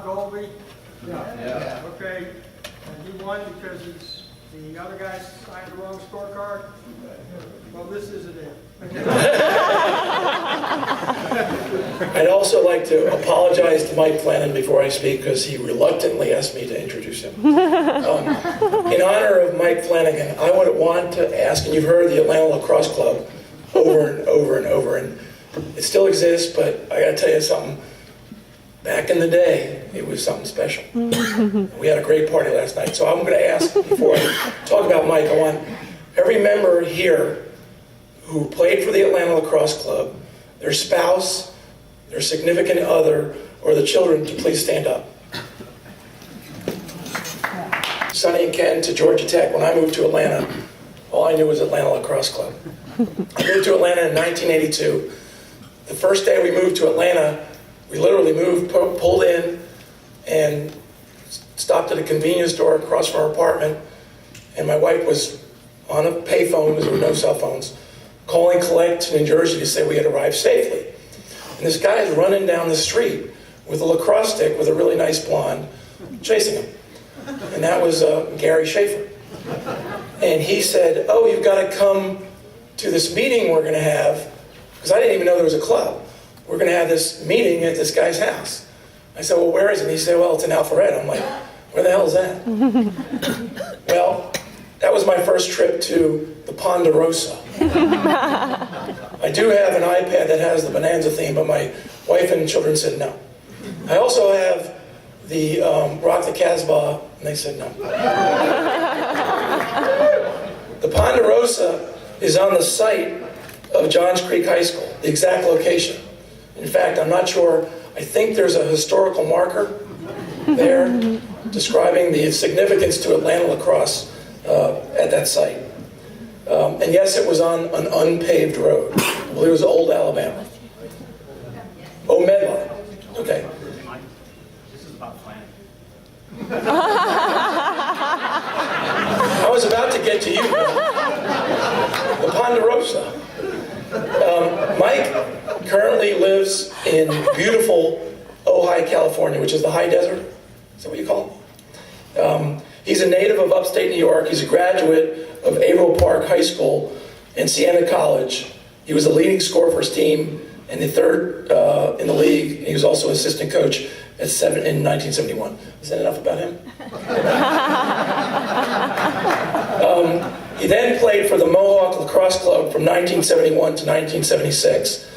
Bob Golby? Yeah. Okay, and he won because the other guy signed the wrong scorecard? Well, this isn't it. I'd also like to apologize to Mike Flanagan before I speak because he reluctantly asked me to introduce him. In honor of Mike Flanagan, I would want to ask, and you've heard the Atlanta Lacrosse Club over and over and over, and it still exists, but I got to tell you something. Back in the day, it was something special. We had a great party last night. So I'm going to ask, before I talk about Mike, I want every member here who played for the Atlanta Lacrosse Club, their spouse, their significant other, or the children to please stand up. Sonny and Ken to Georgia Tech. When I moved to Atlanta, all I knew was Atlanta Lacrosse Club. I moved to Atlanta in 1982. The first day we moved to Atlanta, we literally moved, pulled in, and stopped at a convenience store across from our apartment, and my wife was on a payphone, because there were no cell phones, calling collect to New Jersey to say we had arrived safely. And this guy is running down the street with a lacrosse stick with a really nice blonde chasing him. And that was Gary Schaefer. And he said, oh, you've got to come to this meeting we're going to have, because I didn't even know there was a club. We're going to have this meeting at this guy's house. I said, well, where is it? And he said, well, it's in Alpharetta. I'm like, where the hell is that? Well, that was my first trip to the Ponderosa. I do have an iPad that has the Bonanza theme, but my wife and children said no. I also have the Rock the Casbah, and they said no. The Ponderosa is on the site of Johns Creek High School, the exact location. In fact, I'm not sure, I think there's a historical marker there describing the significance to Atlanta lacrosse at that site. And yes, it was on an unpaved road. I believe it was Old Alabama. Oh, Medline. Okay. This is about Flanagan. I was about to get to you. The Ponderosa. Mike currently lives in beautiful Ojai, California, which is the high desert. Is that what you call it? He's a native of upstate New York. He's a graduate of Averill Park High School and Siena College. He was the leading scorer for his team and the third in the league. He was also assistant coach in 1971. Is that enough about him? He then played for the Mohawk Lacrosse Club from 1971 to 1976.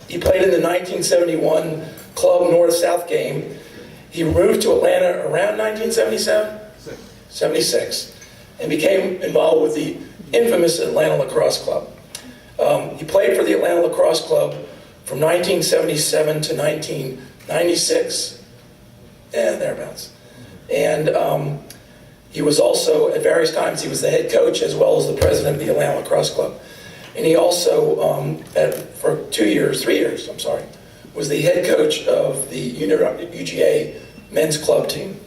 He played in the 1971 Club North-South game. He moved to Atlanta around 1977? 76. And became involved with the infamous Atlanta Lacrosse Club. He played for the Atlanta Lacrosse Club from 1977 to 1996. Yeah, thereabouts. And he was also, at various times, he was the head coach as well as the president of the Atlanta Lacrosse Club. And he also, for 3 years, was the head coach of the UGA men's club team.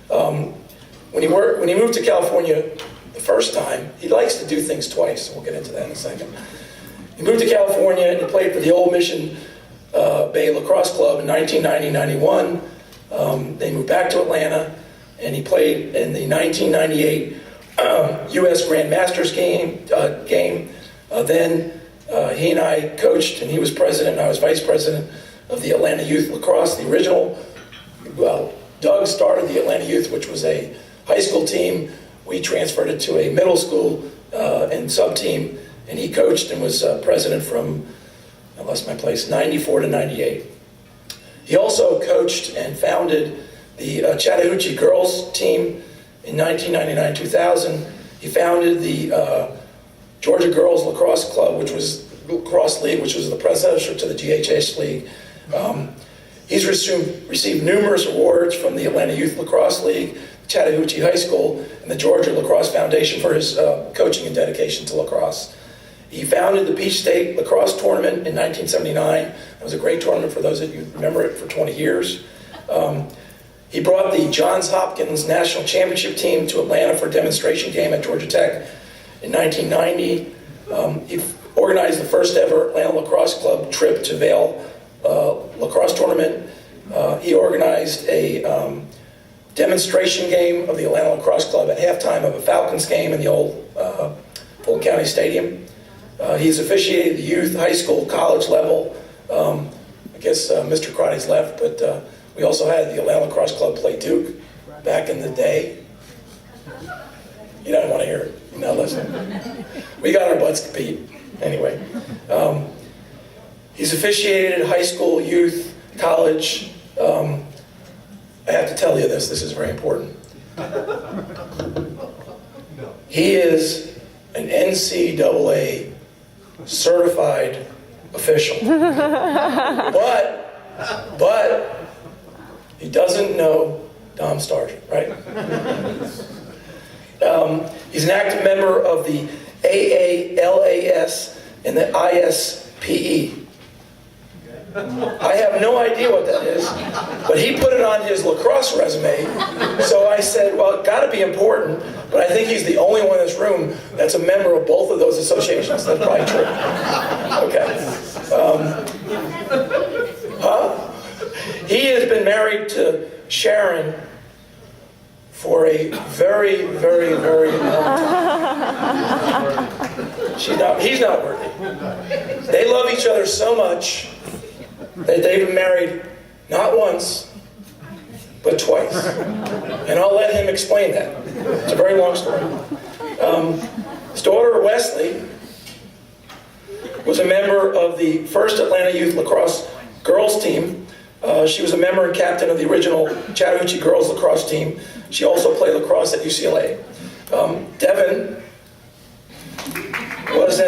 When he moved to California the first time, he likes to do things twice. We'll get into that in a second. He moved to California and he played for the Old Mission Bay Lacrosse Club in 1990-91. They moved back to Atlanta, and he played in the 1998 U.S. Grand Masters game. Then he and I coached, and he was president, and I was vice president of the Atlanta Youth Lacrosse, the original. Well, Doug started the Atlanta Youth, which was a high school team. We transferred it to a middle school and sub-team, and he coached and was president from, I lost my place, 94 to 98. He also coached and founded the Chattahoochee girls team in 1999-2000. He founded the Georgia Girls Lacrosse Club, which was Lacrosse League, which was the predecessor to the GHS League. He's received numerous awards from the Atlanta Youth Lacrosse League, Chattahoochee High School, and the Georgia Lacrosse Foundation for his coaching and dedication to lacrosse. He founded the Peach State Lacrosse Tournament in 1979. It was a great tournament for those of you who remember it for 20 years. He brought the Johns Hopkins National Championship team to Atlanta for a demonstration game at Georgia Tech in 1990. He organized the first ever Atlanta Lacrosse Club trip to Vail Lacrosse Tournament He organized a demonstration game of the Atlanta Lacrosse Club at halftime of a Falcons game in the old Fulton County Stadium. He's officiated the youth, high school, college level. I guess Mr. Crotty's left, but we also had the Atlanta Lacrosse Club play Duke back in the day. You don't want to hear it. You're not listening. We got our butts beat. Anyway. He's officiated high school, youth, college. I have to tell you this. This is very important. He is an NCAA certified official. But he doesn't know Dom Stargent, right? He's an active member of the AALAS and the ISPE. I have no idea what that is, but he put it on his lacrosse resume, so I said, well, it's got to be important, but I think he's the only one in this room that's a member of both of those associations. That's probably true. Okay. He has been married to Sharon for a very, very, very long time. He's not worthy. They love each other so much that they've been married not once, but twice. And I'll let him explain that. It's a very long story. His daughter, Wesley, was a member of the first Atlanta Youth Lacrosse girls team. She was a member and captain of the original Chattahoochee girls lacrosse team. She also played lacrosse at UCLA. Devin was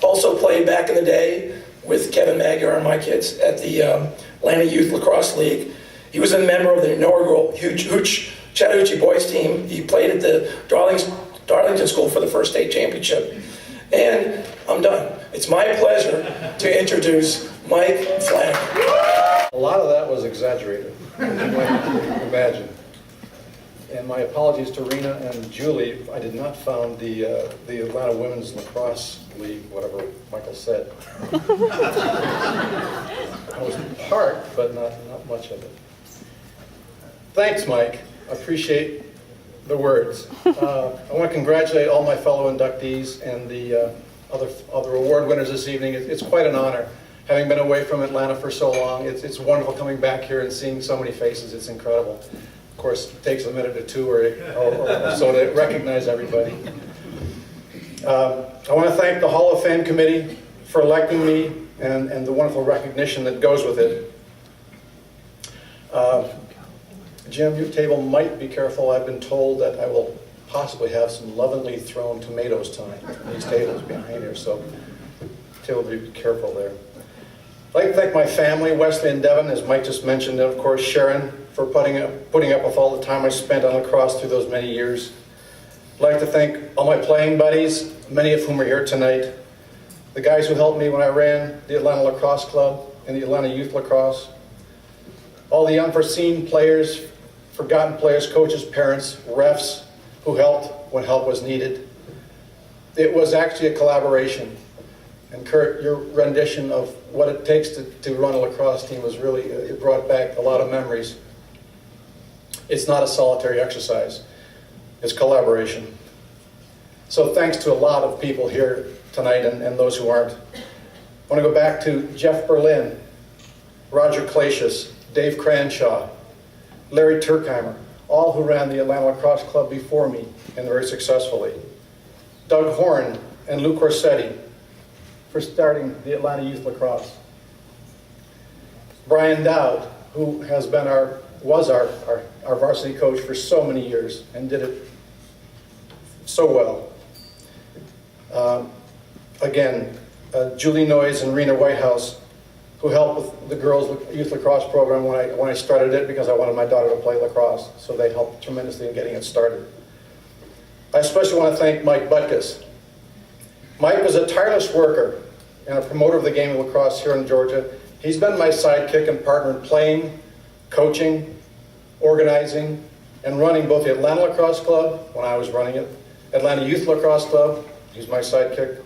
also played back in the day with Kevin Magyar and my kids at the Atlanta Youth Lacrosse League. He was a member of the inaugural Chattahoochee boys team. He played at the Darlington School for the first state championship. And I'm done. It's my pleasure to introduce Mike Flanagan. A lot of that was exaggerated, as you might imagine. And my apologies to Rena and Julie. I did not found the Atlanta Women's Lacrosse League, whatever Michael said. I was part, but not much of it. Thanks, Mike. I appreciate the words. I want to congratulate all my fellow inductees and the other award winners this evening. It's quite an honor. Having been away from Atlanta for so long, it's wonderful coming back here and seeing so many faces. It's incredible. Of course, it takes a minute or two or so to recognize everybody. I want to thank the Hall of Fame committee for electing me and the wonderful recognition that goes with it. Jim, your table might be careful. I've been told that I will possibly have some lovingly thrown tomatoes tonight on these tables behind here, so table be careful there. I'd like to thank my family, Wesley and Devin, as Mike just mentioned, and of course Sharon, for putting up with all the time I spent on lacrosse through those many years. I'd like to thank all my playing buddies, many of whom are here tonight, the guys who helped me when I ran the Atlanta Lacrosse Club and the Atlanta Youth Lacrosse, all the unforeseen players, forgotten players, coaches, parents, refs who helped when help was needed. It was actually a collaboration. And Kurt, your rendition of what it takes to run a lacrosse team was really, it brought back a lot of memories. It's not a solitary exercise. It's collaboration. So thanks to a lot of people here tonight and those who aren't. I want to go back to Jeff Berlin, Roger Clacius, Dave Cranshaw, Larry Turkheimer, all who ran the Atlanta Lacrosse Club before me and very successfully. Doug Horn and Lou Corsetti for starting the Atlanta Youth Lacrosse. Brian Dowd, who has been was our varsity coach for so many years and did it so well. Again, Julie Noyes and Rena Whitehouse, who helped with the girls' youth lacrosse program when I started it because I wanted my daughter to play lacrosse. So they helped tremendously in getting it started. I especially want to thank Mike Butkus. Mike was a tireless worker and a promoter of the game of lacrosse here in Georgia. He's been my sidekick and partner in playing, coaching, organizing, and running both the Atlanta Lacrosse Club, when I was running it, Atlanta Youth Lacrosse Club, he's my sidekick,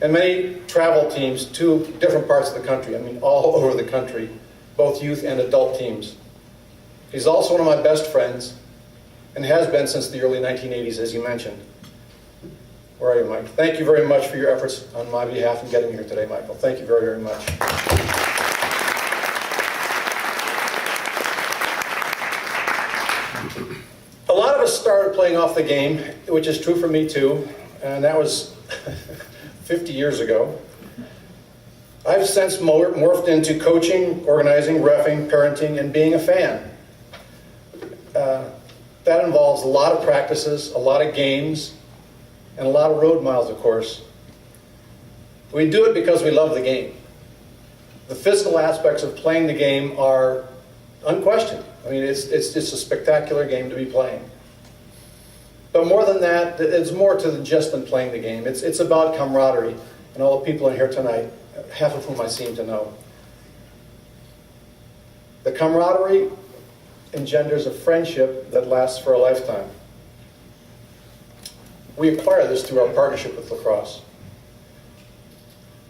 and many travel teams to different parts of the country, I mean all over the country, both youth and adult teams. He's also one of my best friends, and has been since the early 1980s, as you mentioned. Where are you, Mike? Thank you very much for your efforts on my behalf in getting here today, Michael. Thank you very, very much. A lot of us started playing off the game, which is true for me too, and that was 50 years ago. I've since morphed into coaching, organizing, reffing, parenting, and being a fan. That involves a lot of practices, a lot of games, and a lot of road miles, of course. We do it because we love the game. The physical aspects of playing the game are unquestioned. I mean, it's just a spectacular game to be playing. But more than that, it's more to just than playing the game. It's about camaraderie, and all the people in here tonight, half of whom I seem to know. The camaraderie engenders a friendship that lasts for a lifetime. We acquire this through our partnership with Lacrosse.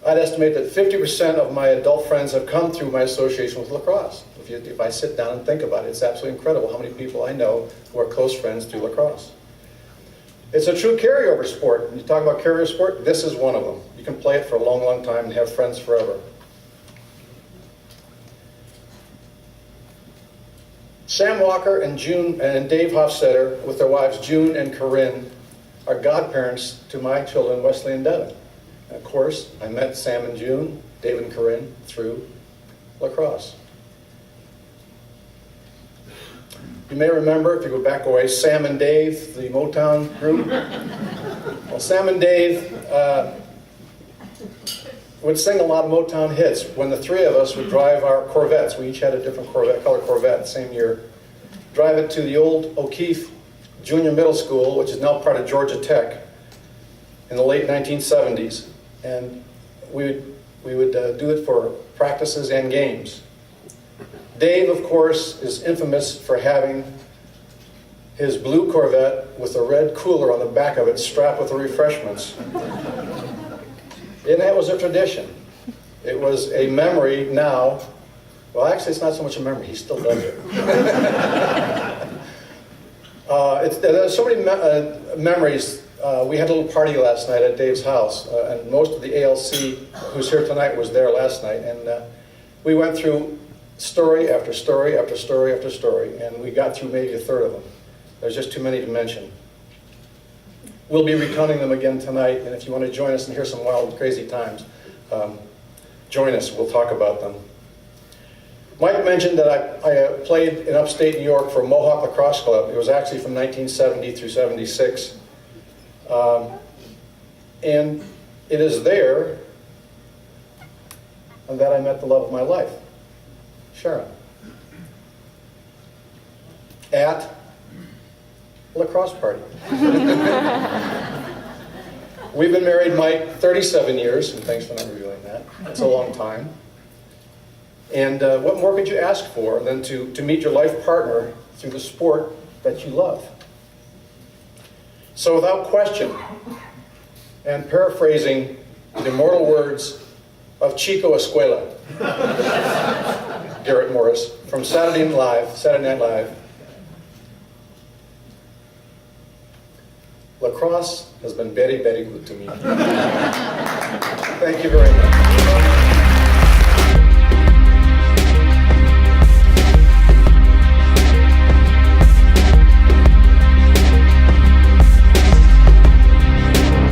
I'd estimate that 50% of my adult friends have come through my association with Lacrosse. If I sit down and think about it, it's absolutely incredible how many people I know who are close friends through Lacrosse. It's a true carryover sport. When you talk about carryover sport, this is one of them. You can play it for a long, long time and have friends forever. Sam Walker and Dave Hofstetter, with their wives June and Corinne, are godparents to my children, Wesley and Devin. And of course, I met Sam and June, Dave and Corinne, through Lacrosse. You may remember, if you go back a ways, Sam and Dave, the Motown group. Well, Sam and Dave would sing a lot of Motown hits when the three of us would drive our Corvettes. We each had a different Corvette, color Corvette, the same year. Drive it to the old O'Keefe Junior Middle School, which is now part of Georgia Tech, in the late 1970s. And we would do it for practices and games. Dave, of course, is infamous for having his blue Corvette with a red cooler on the back of it strapped with the refreshments. And that was a tradition. It was a memory now. Well, actually, it's not so much a memory. He still does it. There's so many memories. We had a little party last night at Dave's house, and most of the ALC who's here tonight was there last night. And we went through story after story after story after story, and we got through maybe a third of them. There's just too many to mention. We'll be recounting them again tonight, and if you want to join us and hear some wild and crazy times, join us. We'll talk about them. Mike mentioned that I played in upstate New York for Mohawk Lacrosse Club. It was actually from 1970 through 76. And it is there that I met the love of my life, Sharon, at a lacrosse party. We've been married, Mike, 37 years, and thanks for not revealing that. It's a long time. And what more could you ask for than to meet your life partner through the sport that you love? So without question, and paraphrasing the immortal words of Chico Escuela, Garrett Morris, from Saturday Night Live, lacrosse has been very, very good to me. Thank you very much.